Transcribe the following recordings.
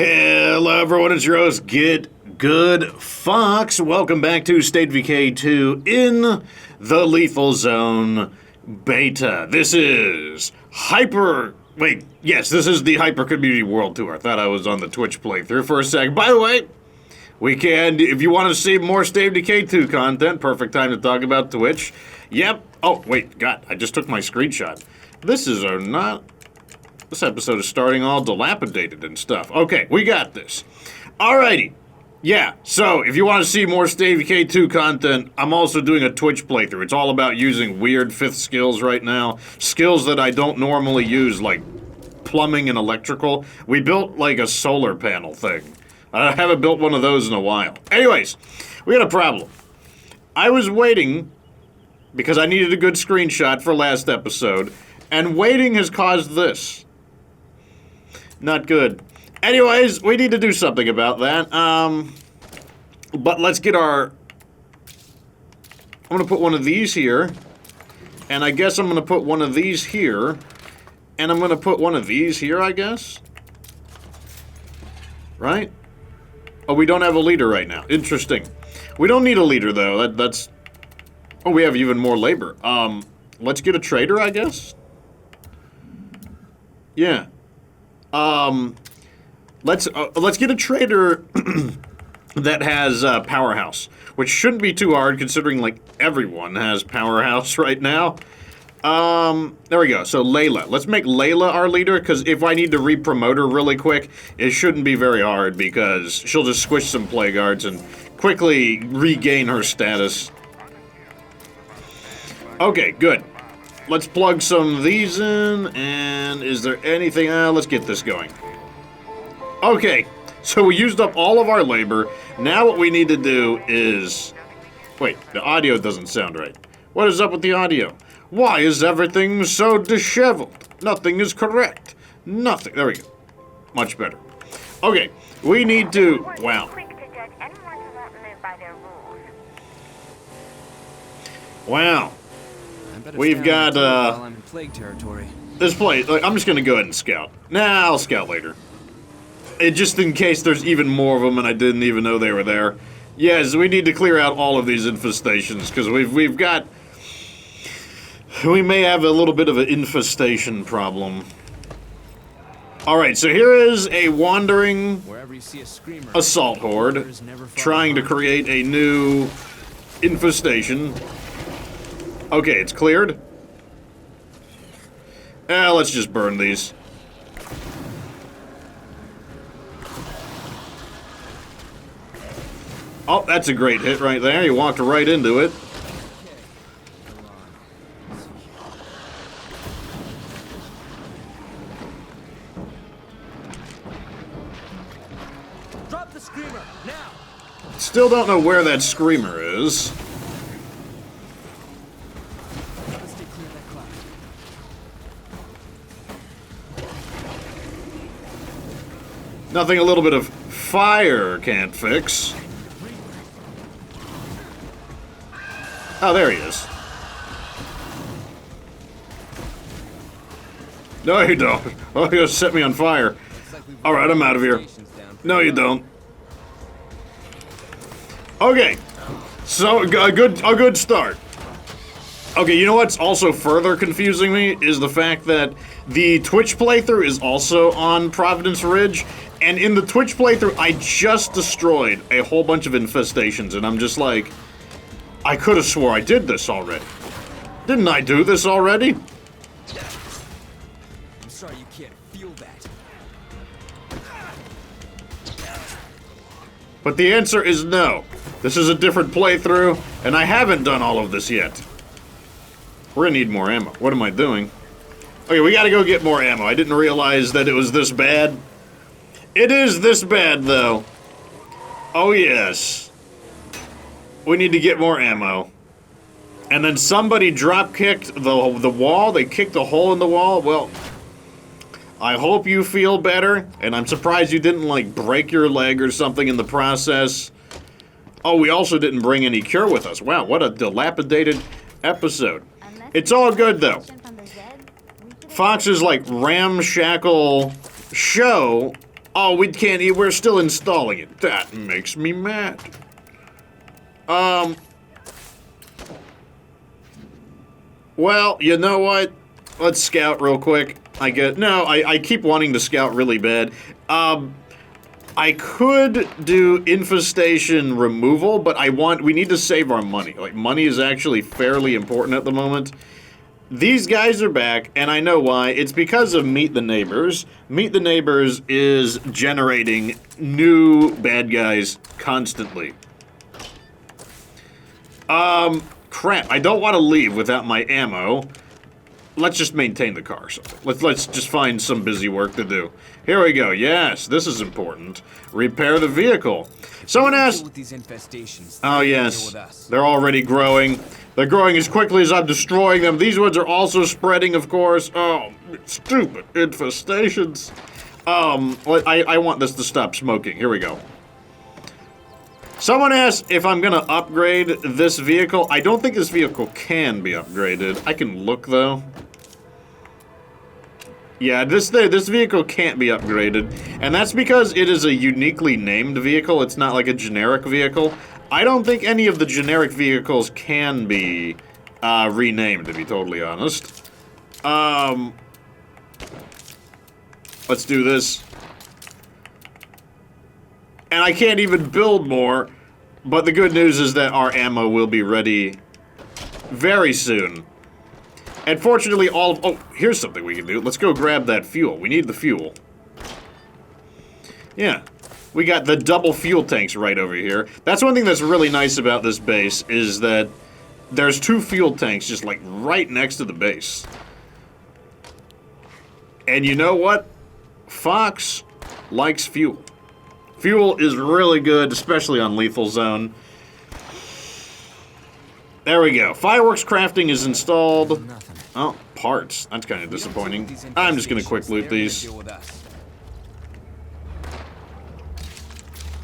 Hello everyone, it's your host, Get Good Fox. Welcome back to State of Decay 2 in the Lethal Zone Beta. This is this is the Hyper Community World Tour. I thought I was on the Twitch playthrough for a second. By the way, if you want to see more State of Decay 2 content, perfect time to talk about Twitch. Yep. Oh, wait, God, I just took my screenshot. This episode is starting all dilapidated and stuff. Okay, we got this. Alrighty. Yeah, so if you want to see more State of Decay 2 content, I'm also doing a Twitch playthrough. It's all about using weird 5th skills right now. Skills that I don't normally use, like plumbing and electrical. We built like a solar panel thing. I haven't built one of those in a while. Anyways, we got a problem. I was waiting because I needed a good screenshot for last episode, and waiting has caused this. Not good. Anyways, we need to do something about that. But let's get I'm gonna put one of these here, and I guess I'm gonna put one of these here, and I'm gonna put one of these here, I guess? Right? Oh, we don't have a leader right now. Interesting. We don't need a leader, though. That's... Oh, we have even more labor. Let's get a trader, I guess? Yeah. Let's get a trader that has powerhouse, which shouldn't be too hard considering like everyone has powerhouse right now. There we go. So Layla, let's make Layla our leader, because if I need to re-promote her really quick, it shouldn't be very hard because she'll just squish some plague guards and quickly regain her status. Okay, good. Let's plug some of these in, and is there anything... let's get this going. Okay, so we used up all of our labor. Now what we need to do is... Wait, the audio doesn't sound right. What is up with the audio? Why is everything so disheveled? Nothing is correct. Nothing... There we go. Much better. Okay, we need to... Wow. Wow. We've got, I'm in plague territory. This place, like, I'm just gonna go ahead and scout. Nah, I'll scout later. Just in case there's even more of them and I didn't even know they were there. Yes, we need to clear out all of these infestations, because we've got... We may have a little bit of an infestation problem. Alright, so here is a wandering assault horde trying to create a new infestation. Okay, it's cleared. Let's just burn these. Oh, that's a great hit right there. You walked right into it. Drop the screamer now. Still don't know where that screamer is. Nothing a little bit of fire can't fix. Oh, there he is. No, you don't. Oh, you're gonna set me on fire. Alright, I'm out of here. No, you don't. Okay. So, a good start. Okay, you know what's also further confusing me is the fact that the Twitch playthrough is also on Providence Ridge, and in the Twitch playthrough, I just destroyed a whole bunch of infestations, and I'm just like, I could have swore I did this already. Didn't I do this already? I'm sorry you can't feel that. But the answer is no. This is a different playthrough, and I haven't done all of this yet. We're gonna need more ammo. What am I doing? Okay, we gotta go get more ammo. I didn't realize that it was this bad. It is this bad, though. Oh, yes. We need to get more ammo. And then somebody drop-kicked the wall. They kicked a hole in the wall. Well, I hope you feel better. And I'm surprised you didn't, like, break your leg or something in the process. Oh, we also didn't bring any cure with us. Wow, what a dilapidated episode. It's all good, though. Fox's, like, ramshackle show Oh, we can't. We're still installing it. That makes me mad. Well, you know what? Let's scout real quick. I keep wanting to scout really bad. I could do infestation removal, but we need to save our money. Like, money is actually fairly important at the moment. These guys are back, and I know why. It's because of Meet the Neighbors. Meet the Neighbors is generating new bad guys constantly. Crap. I don't want to leave without my ammo. Let's just maintain the car or something. Let's just find some busy work to do. Here we go. Yes, this is important. Repair the vehicle. Someone asked... With these infestations, oh, yes. They're already growing. They're growing as quickly as I'm destroying them. These ones are also spreading, of course. Oh, stupid infestations. I want this to stop smoking. Here we go. Someone asked if I'm gonna upgrade this vehicle. I don't think this vehicle can be upgraded. I can look, though. Yeah, this vehicle can't be upgraded. And that's because it is a uniquely named vehicle. It's not like a generic vehicle. I don't think any of the generic vehicles can be renamed, to be totally honest. Let's do this. And I can't even build more, but the good news is that our ammo will be ready very soon. And fortunately, oh, here's something we can do. Let's go grab that fuel. We need the fuel. Yeah. We got the double fuel tanks right over here. That's one thing that's really nice about this base, is that there's 2 fuel tanks just, like, right next to the base. And you know what? Fox likes fuel. Fuel is really good, especially on Lethal Zone. There we go. Fireworks crafting is installed. Oh, parts. That's kind of disappointing. I'm just going to quick loot these.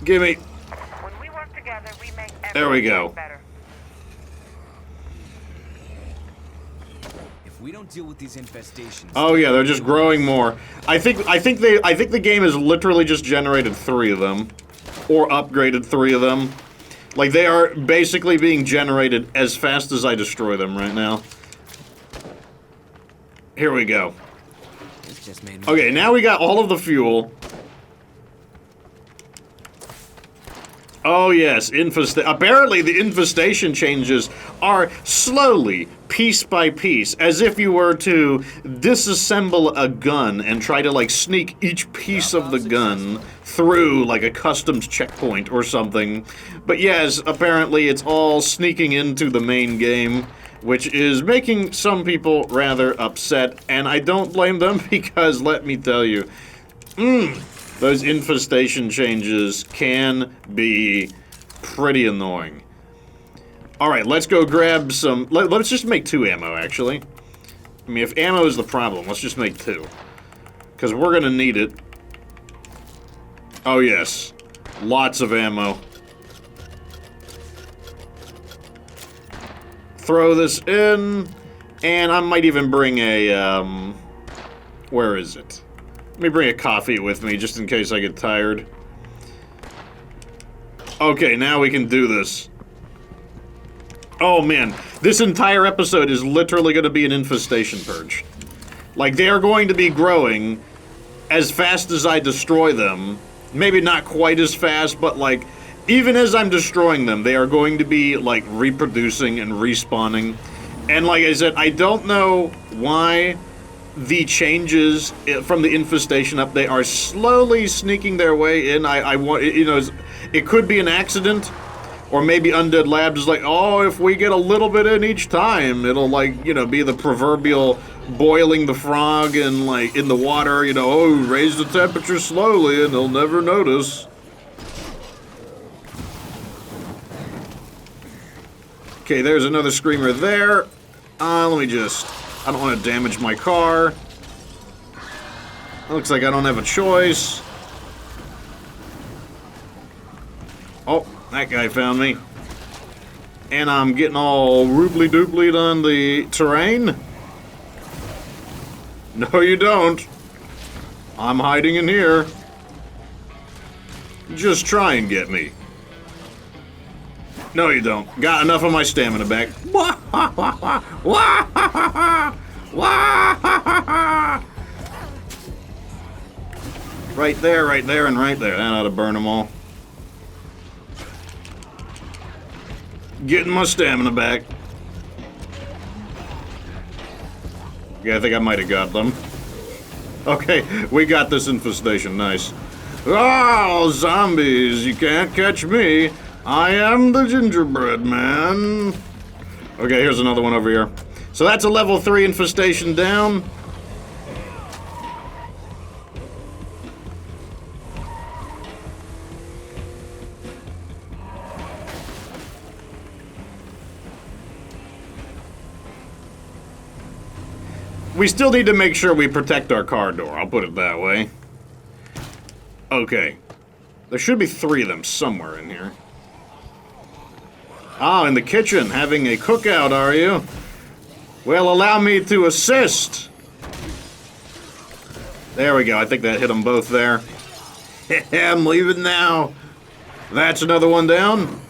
Give me. When we work together, we make there we go. Better. If we don't deal with these infestations. Oh yeah, they're just growing more. I think the game has literally just generated 3 of them, or upgraded 3 of them. Like, they are basically being generated as fast as I destroy them right now. Here we go. This just made me Okay, now we got all of the fuel. Oh yes, apparently the infestation changes are slowly, piece by piece, as if you were to disassemble a gun and try to, like, sneak each piece of the gun through, like, a customs checkpoint or something. But yes, apparently it's all sneaking into the main game, which is making some people rather upset, and I don't blame them because, let me tell you, those infestation changes can be pretty annoying. Alright, let's go grab some... Let's just make 2 ammo, actually. I mean, if ammo is the problem, let's just make 2. Because we're gonna need it. Oh, yes. Lots of ammo. Throw this in. And I might even bring a, where is it? Let me bring a coffee with me, just in case I get tired. Okay, now we can do this. Oh, man. This entire episode is literally going to be an infestation purge. Like, they are going to be growing as fast as I destroy them. Maybe not quite as fast, but, like, even as I'm destroying them, they are going to be, like, reproducing and respawning. And like I said, I don't know why the changes from the infestation update are slowly sneaking their way in. I want, you know, it could be an accident, or maybe Undead Labs is like, oh, if we get a little bit in each time, it'll, like, you know, be the proverbial boiling the frog in, like, in the water, you know, oh, raise the temperature slowly and they'll never notice. Okay, there's another screamer there. Let me just... I don't want to damage my car. It looks like I don't have a choice. Oh, that guy found me. And I'm getting all roobly-dooblied on the terrain. No, you don't. I'm hiding in here. Just try and get me. No, you don't. Got enough of my stamina back. Right there, and right there. That ought to burn them all. Getting my stamina back. Yeah, I think I might have got them. Okay, we got this infestation. Nice. Oh, zombies, you can't catch me. I am the gingerbread man. Okay, here's another one over here. So that's a level 3 infestation down. We still need to make sure we protect our car door, I'll put it that way. Okay. There should be 3 of them somewhere in here. Ah, in the kitchen, having a cookout, are you? Well, allow me to assist. There we go, I think that hit them both there. I'm leaving now. That's another one down.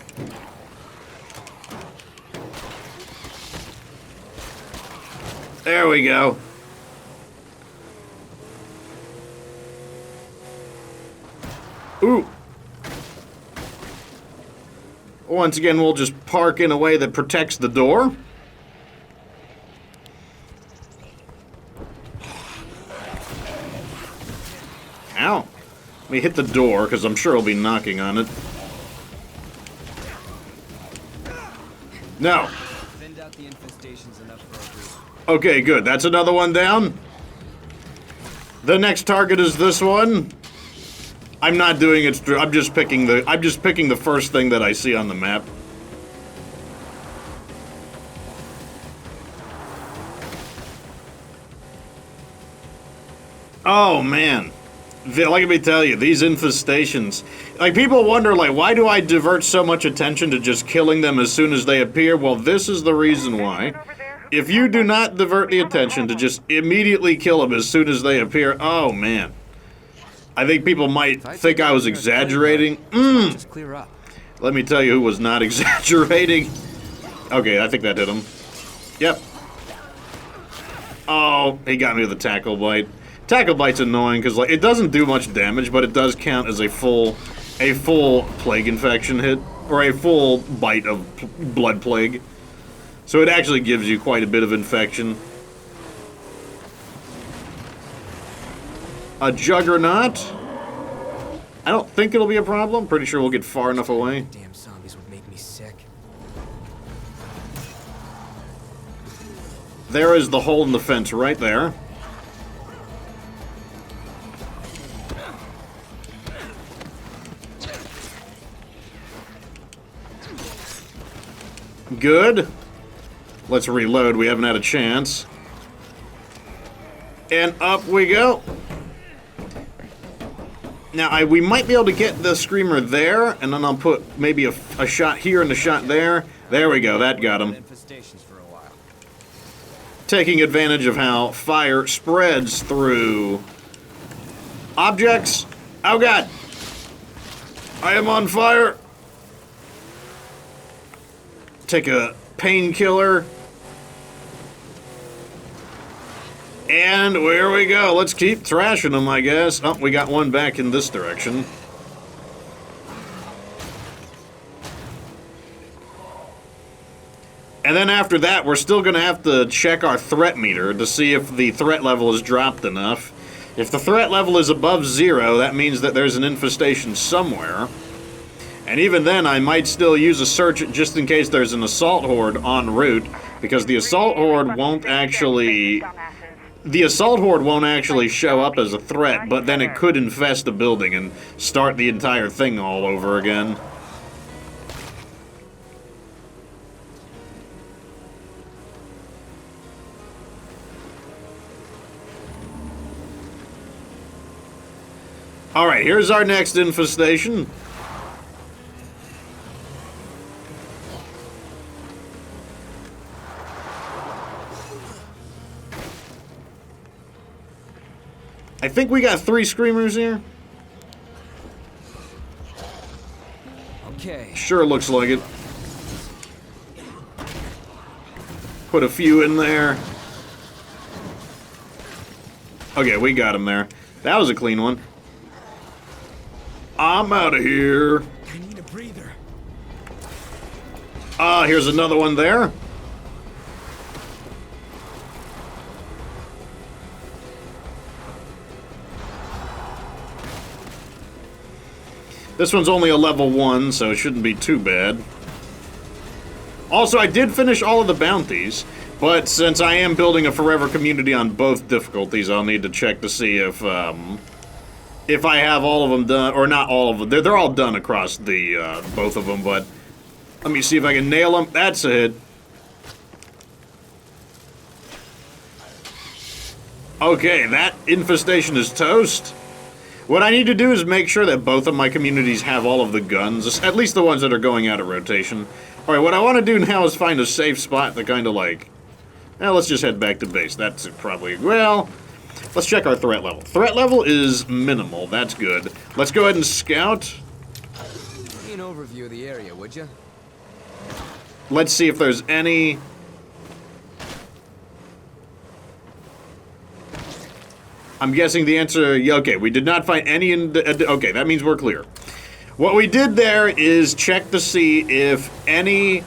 There we go. Ooh. Once again, we'll just park in a way that protects the door. Ow. Let me hit the door, because I'm sure he'll be knocking on it. No. Thinned out the infestations enough for a group. Okay, good. That's another one down. The next target is this one. I'm not doing it. I'm just picking the first thing that I see on the map. Oh man. Let me tell you, these infestations, like, people wonder, like, why do I divert so much attention to just killing them as soon as they appear? Well, this is the reason why. If you do not divert the attention to just immediately kill them as soon as they appear, oh man. I think people might think I was exaggerating. Just clear up. Let me tell you who was not exaggerating. Okay, I think that hit him. Yep. Oh, he got me with a tackle bite. Tackle bite's annoying because, like, it doesn't do much damage, but it does count as a full plague infection hit, or a full bite of blood plague. So it actually gives you quite a bit of infection. A juggernaut. I don't think it'll be a problem. Pretty sure we'll get far enough away. Damn zombies would make me sick. There is the hole in the fence right there. Good. Let's reload. We haven't had a chance. And up we go. Now, we might be able to get the screamer there, and then I'll put maybe a shot here and a shot there. There we go. That got him. Infestations for a while. Taking advantage of how fire spreads through objects. Oh, God. I am on fire. Take a painkiller. And here we go. Let's keep thrashing them, I guess. Oh, we got one back in this direction. And then after that, we're still going to have to check our threat meter to see if the threat level is dropped enough. If the threat level is above 0, that means that there's an infestation somewhere. And even then, I might still use a search just in case there's an assault horde en route, because the assault horde won't actually... The assault horde won't actually show up as a threat, but then it could infest the building and start the entire thing all over again. Alright, here's our next infestation. I think we got 3 screamers here. Okay. Sure looks like it. Put a few in there. Okay, we got him there. That was a clean one. I'm out of here. I need a breather. Ah, here's another one there. This one's only a level 1, so it shouldn't be too bad. Also, I did finish all of the bounties, but since I am building a forever community on both difficulties, I'll need to check to see if I have all of them done, or not all of them. They're all done across the both of them, but let me see if I can nail them. That's a hit. Okay, that infestation is toast. What I need to do is make sure that both of my communities have all of the guns, at least the ones that are going out of rotation. Alright, what I want to do now is find a safe spot to kind of like... let's just head back to base. That's probably... Well, let's check our threat level. Threat level is minimal. That's good. Let's go ahead and scout. Give me an overview of the area, would you? Let's see if there's any... I'm guessing the answer... Yeah, okay, we did not find any in the... Okay, that means we're clear. What we did there is check to see if any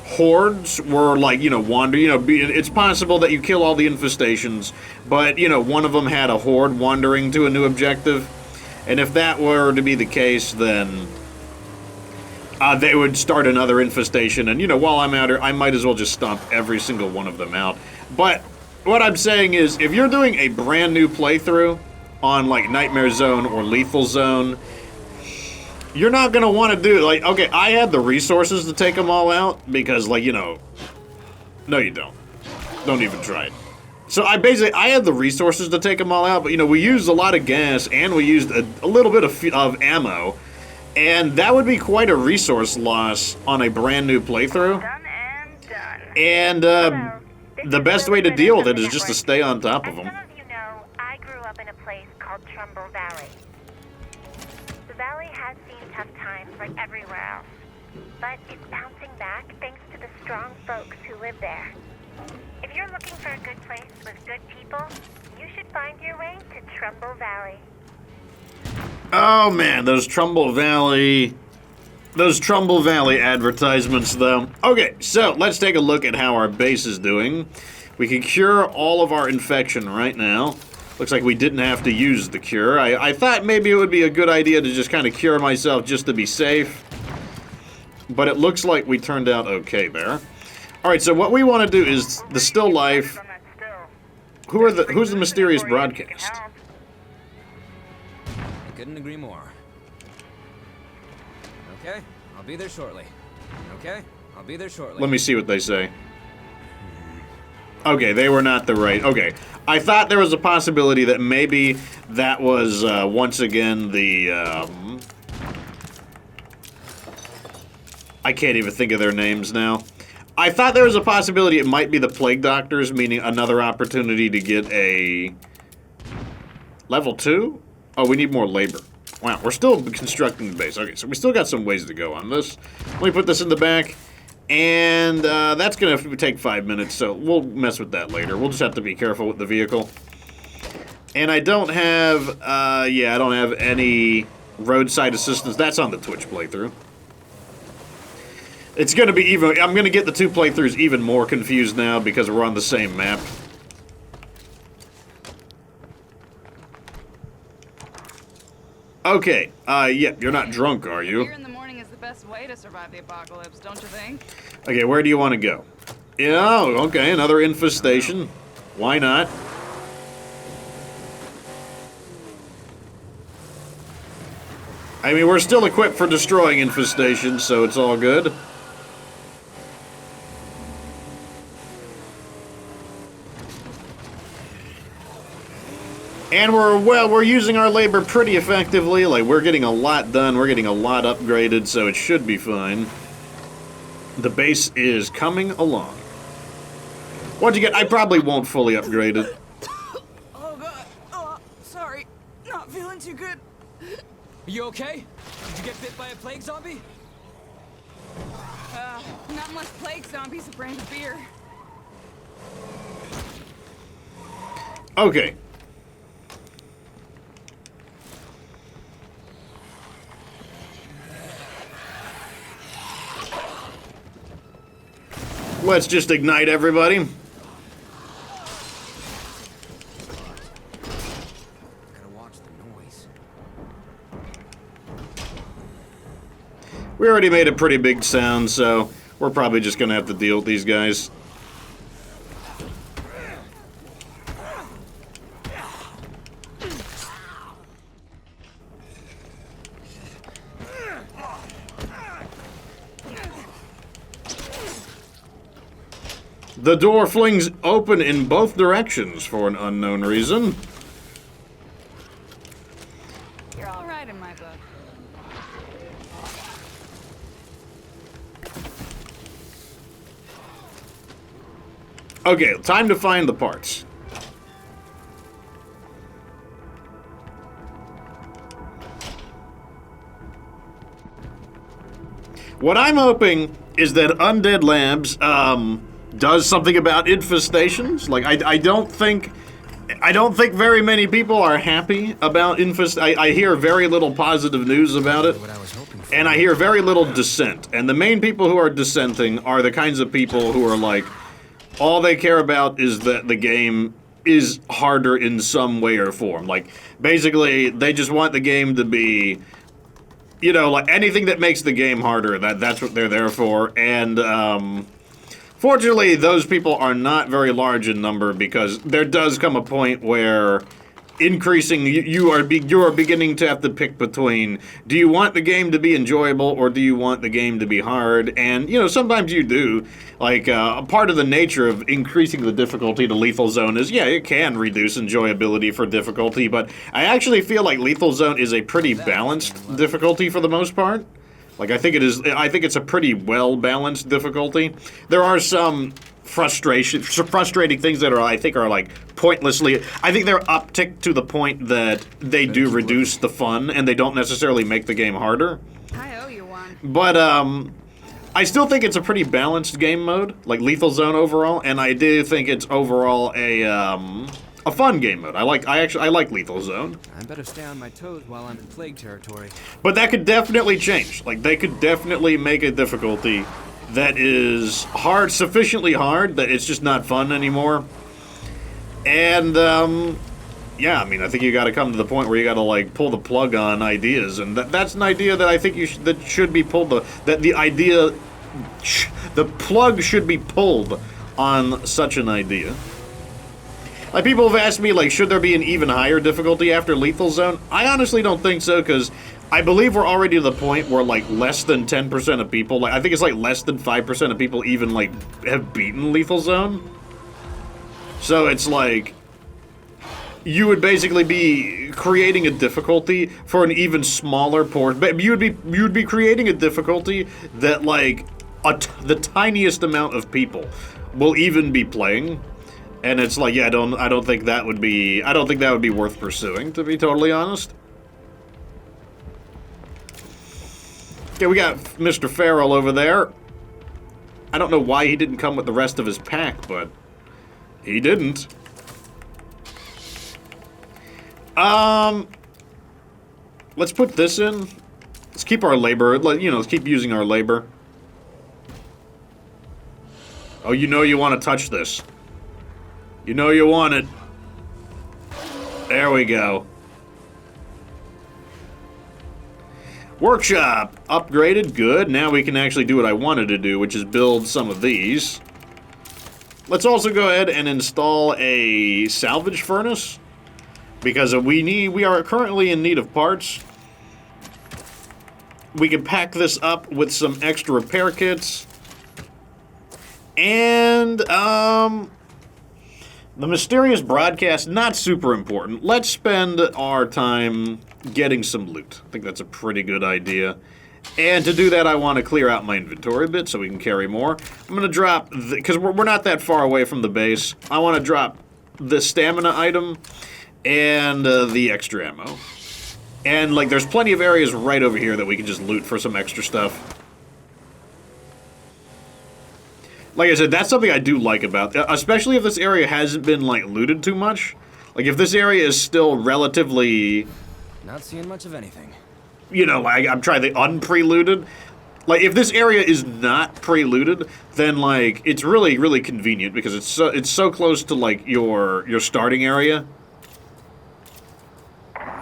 hordes were, like, wander... it's possible that you kill all the infestations, but, one of them had a horde wandering to a new objective. And if that were to be the case, then... they would start another infestation, and, while I'm out here, I might as well just stomp every single one of them out. But... what I'm saying is, if you're doing a brand new playthrough on, like, Nightmare Zone or Lethal Zone, you're not going to want to do, like, okay, I had the resources to take them all out, because, like, no, you don't. Don't even try it. So, I had the resources to take them all out, but, we used a lot of gas, and we used a little bit of ammo, and that would be quite a resource loss on a brand new playthrough. Done and done. And, Hello. This the is best way to deal with it is just to stay on top of As them. some of you know, I grew up in a place called Trumbull Valley. The valley has seen tough times like everywhere else, but it's bouncing back thanks to the strong folks who live there. If you're looking for a good place with good people, you should find your way to Trumbull Valley. Oh man, those Trumbull Valley advertisements, though. Okay, so let's take a look at how our base is doing. We can cure all of our infection right now. Looks like we didn't have to use the cure. I thought maybe it would be a good idea to just kind of cure myself just to be safe. But it looks like we turned out okay there. Alright, so what we want to do is the still life. Who's the mysterious broadcast? I couldn't agree more. Okay, I'll be there shortly. Okay, I'll be there shortly. Let me see what they say. Okay, they were not the right... Okay, I thought there was a possibility that maybe that was, once again, the, I can't even think of their names now. I thought there was a possibility it might be the Plague Doctors, meaning another opportunity to get a... Level 2? Oh, we need more labor. Wow, we're still constructing the base. Okay, so we still got some ways to go on this. Let me put this in the back. And that's going to take 5 minutes, so we'll mess with that later. We'll just have to be careful with the vehicle. And I don't have, I don't have any roadside assistance. That's on the Twitch playthrough. It's going to be even... I'm going to get the two playthroughs even more confused now because we're on the same map. Okay, yeah, you're not drunk, are you? Beer in the morning is the best way to survive the apocalypse, don't you think? Okay, where do you want to go? Yeah, okay, another infestation. Why not? I mean, we're still equipped for destroying infestations, so it's all good. And we're using our labor pretty effectively. Like, we're getting a lot done. We're getting a lot upgraded, so it should be fine. The base is coming along. What'd you get? I probably won't fully upgrade it. Oh god. Oh, sorry. Not feeling too good. Are you okay? Did you get bit by a plague zombie? Not unless plague zombies a brand of beer. Okay. Let's just ignite everybody. Gotta watch the noise. We already made a pretty big sound, so we're probably just gonna have to deal with these guys. The door flings open in both directions for an unknown reason. You're all right in my book. Okay, time to find the parts. What I'm hoping is that Undead Labs, does something about infestations. Like, I don't think very many people are happy about I hear very little positive news about it, What I was hoping for. and I hear very little dissent. And the main people who are dissenting are the kinds of people who are like, all they care about is that the game is harder in some way or form. Like, basically, they just want the game to be, you know, like anything that makes the game harder, that's what they're there for. And, fortunately, those people are not very large in number because there does come a point where increasing, you are beginning to have to pick between, do you want the game to be enjoyable or do you want the game to be hard? And, you know, sometimes you do. Like, a part of the nature of increasing the difficulty to Lethal Zone is, yeah, it can reduce enjoyability for difficulty, but I actually feel like Lethal Zone is a pretty balanced difficulty for the most part. Like, I think it's a pretty well-balanced difficulty. There are some frustrating things that I think are like pointlessly, I think they're upticked to the point that they do reduce the fun and they don't necessarily make the game harder. I owe you one. But, I still think it's a pretty balanced game mode, like Lethal Zone overall, and I do think it's overall a fun game mode. I like Lethal Zone. I better stay on my toes while I'm in plague territory. But that could definitely change. Like, they could definitely make a difficulty that is hard, sufficiently hard, that it's just not fun anymore. And, yeah, I mean, I think you gotta come to the point where you gotta, like, pull the plug on ideas, and that's an idea that I think that should be pulled, the plug should be pulled on such an idea. Like, people have asked me, like, should there be an even higher difficulty after Lethal Zone? I honestly don't think so, because I believe we're already to the point where, like, less than 10% of people, like, I think it's, like, less than 5% of people even, like, have beaten Lethal Zone. So it's, like, you would basically be creating a difficulty for an even smaller portion. But you would be creating a difficulty that, like, the tiniest amount of people will even be playing. And it's like, yeah, I don't think that would be worth pursuing, to be totally honest. Okay, we got Mr. Farrell over there. I don't know why he didn't come with the rest of his pack, but he didn't. Let's put this in. Let's keep our labor, you know, let's keep using our labor. Oh, you know you want to touch this. You know you want it. There we go. Workshop. Upgraded. Good. Now we can actually do what I wanted to do, which is build some of these. Let's also go ahead and install a salvage furnace. Because we are currently in need of parts. We can pack this up with some extra repair kits. And, the mysterious broadcast, not super important. Let's spend our time getting some loot. I think that's a pretty good idea. And to do that, I want to clear out my inventory a bit so we can carry more. I'm going to drop, because we're not that far away from the base, I want to drop the stamina item and the extra ammo. And, like, there's plenty of areas right over here that we can just loot for some extra stuff. Like I said, that's something I do like about, especially if this area hasn't been, like, looted too much. Like, if this area is still relatively... Not seeing much of anything. You know, like, I'm trying to unpreluded. Like, if this area is not preluded, then, like, it's really, really convenient because it's so close to, like, your starting area.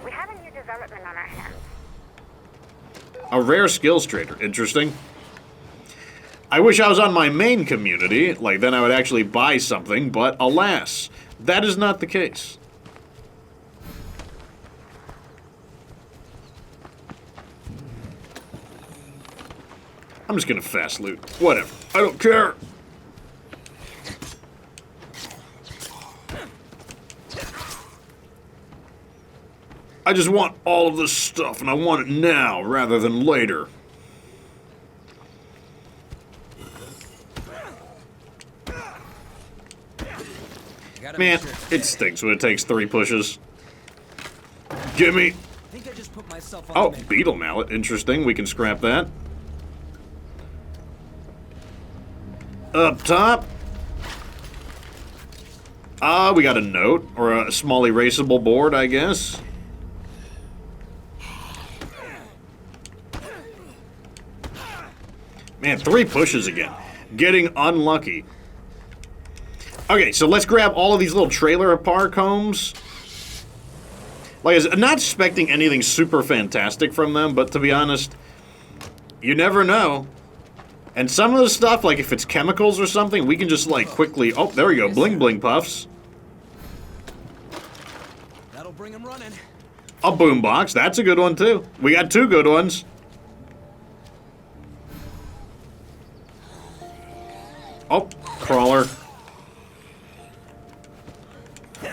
We have a new development on our hands. A rare skills trader. Interesting. I wish I was on my main community, like, then I would actually buy something, but alas, that is not the case. I'm just gonna fast loot. Whatever. I don't care. I just want all of this stuff, and I want it now rather than later. Man, it stinks when it takes 3 pushes. Gimme! Oh, beetle mallet. Interesting. We can scrap that. Up top. We got a note, or a small erasable board, I guess. Man, 3 pushes again. Getting unlucky. Okay, so let's grab all of these little trailer park homes. Like, I'm not expecting anything super fantastic from them, but to be honest, you never know. And some of the stuff, like if it's chemicals or something, we can just like quickly... Oh, there we go, bling bling puffs. That'll bring him running. A boombox, that's a good one too. We got 2 good ones. Oh, crawler.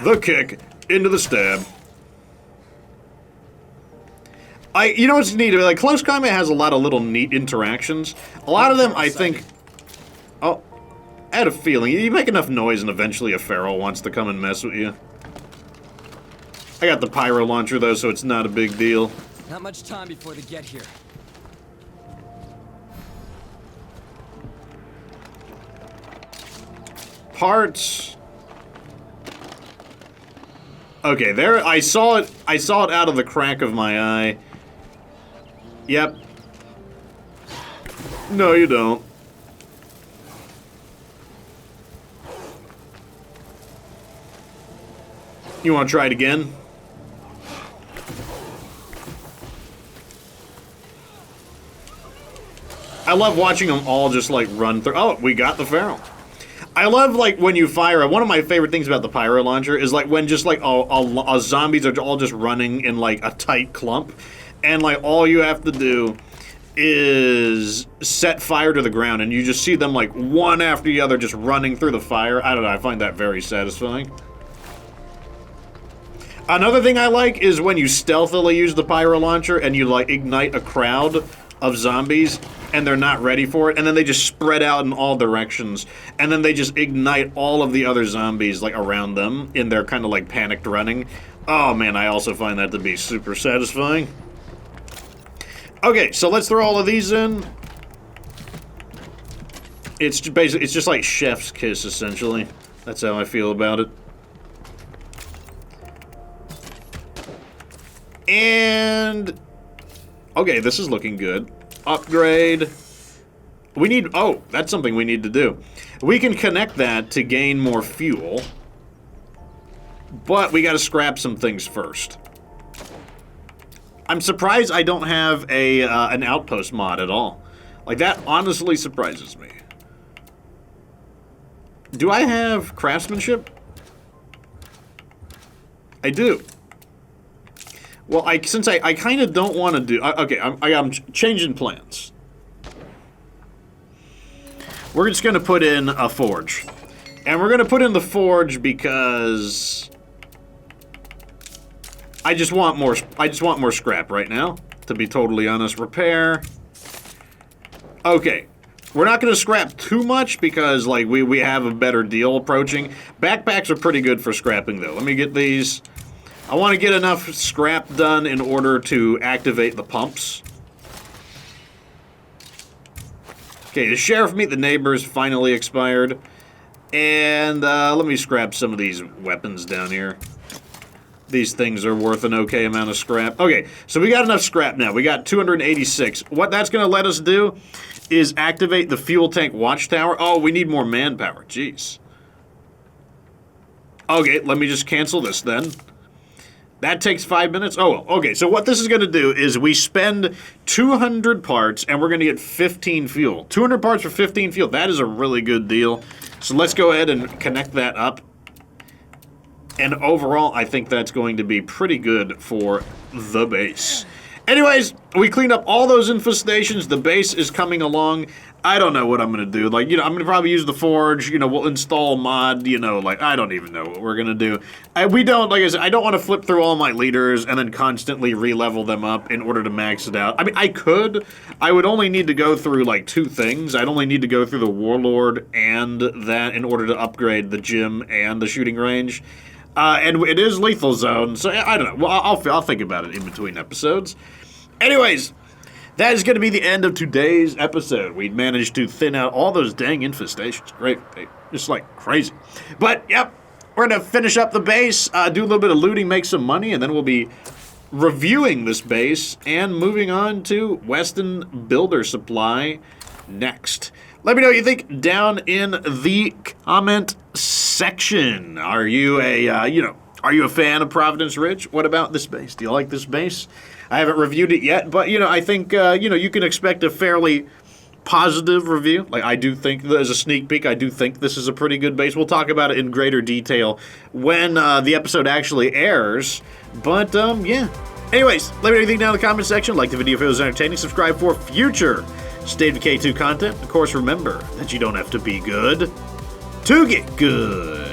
The kick into the stab. You know what's neat? Like, Close Combat has a lot of little neat interactions. A lot of them, I think... Oh, I had a feeling. You make enough noise and eventually a feral wants to come and mess with you. I got the pyro launcher, though, so it's not a big deal. Not much time before they get here. Parts... Okay, there, I saw it out of the crack of my eye. Yep. No, you don't. You want to try it again? I love watching them all just, like, run through. Oh, we got the feral. I love, like, when you fire... One of my favorite things about the pyro launcher is, like, when just, like, zombies are all just running in, like, a tight clump. And, like, all you have to do is set fire to the ground. And you just see them, like, one after the other just running through the fire. I don't know. I find that very satisfying. Another thing I like is when you stealthily use the pyro launcher and you, like, ignite a crowd of zombies and they're not ready for it, and then they just spread out in all directions, and then they just ignite all of the other zombies, like, around them in their kind of, like, panicked running. Oh, man, I also find that to be super satisfying. Okay, so let's throw all of these in. It's just basically, it's just like chef's kiss, essentially. That's how I feel about it. And... okay, this is looking good. Upgrade. We need... oh, that's something we need to do. We can connect that to gain more fuel. But we gotta scrap some things first. I'm surprised I don't have a an outpost mod at all. Like, that honestly surprises me. Do I have craftsmanship? I do. Well, since I kind of don't want to do... okay, I'm changing plans. We're just going to put in a forge. And we're going to put in the forge because... I just want more scrap right now, to be totally honest. Repair. Okay. We're not going to scrap too much because, like, we have a better deal approaching. Backpacks are pretty good for scrapping, though. Let me get these... I want to get enough scrap done in order to activate the pumps. Okay, the sheriff meet the neighbors finally expired. And let me scrap some of these weapons down here. These things are worth an okay amount of scrap. Okay, so we got enough scrap now. We got 286. What that's going to let us do is activate the fuel tank watchtower. Oh, we need more manpower. Jeez. Okay, let me just cancel this then. That takes 5 minutes. Oh, well, okay. So what this is going to do is we spend 200 parts and we're going to get 15 fuel. 200 parts for 15 fuel. That is a really good deal. So let's go ahead and connect that up. And overall, I think that's going to be pretty good for the base. Anyways, we cleaned up all those infestations. The base is coming along. I don't know what I'm going to do. Like, you know, I'm going to probably use the forge. You know, we'll install a mod. You know, like, I don't even know what we're going to do. We don't, like I said, I don't want to flip through all my leaders and then constantly re-level them up in order to max it out. I mean, I could. I would only need to go through, like, 2 things. I'd only need to go through the warlord and that in order to upgrade the gym and the shooting range. And it is lethal zone, so I don't know. Well, I'll think about it in between episodes. Anyways, that is going to be the end of today's episode. We managed to thin out all those dang infestations. Great. Just like crazy. But, yep, we're going to finish up the base, do a little bit of looting, make some money, and then we'll be reviewing this base and moving on to Weston Builder Supply next. Let me know what you think down in the comment section. Are you a, are you a fan of Providence Ridge? What about this base? Do you like this base? I haven't reviewed it yet, but, I think, you can expect a fairly positive review. Like, I do think, as a sneak peek, I do think this is a pretty good base. We'll talk about it in greater detail when the episode actually airs. But, yeah. Anyways, let me know what you think down in the comment section. Like the video if it was entertaining. Subscribe for future State of Decay 2 content. Of course, remember that you don't have to be good to get good.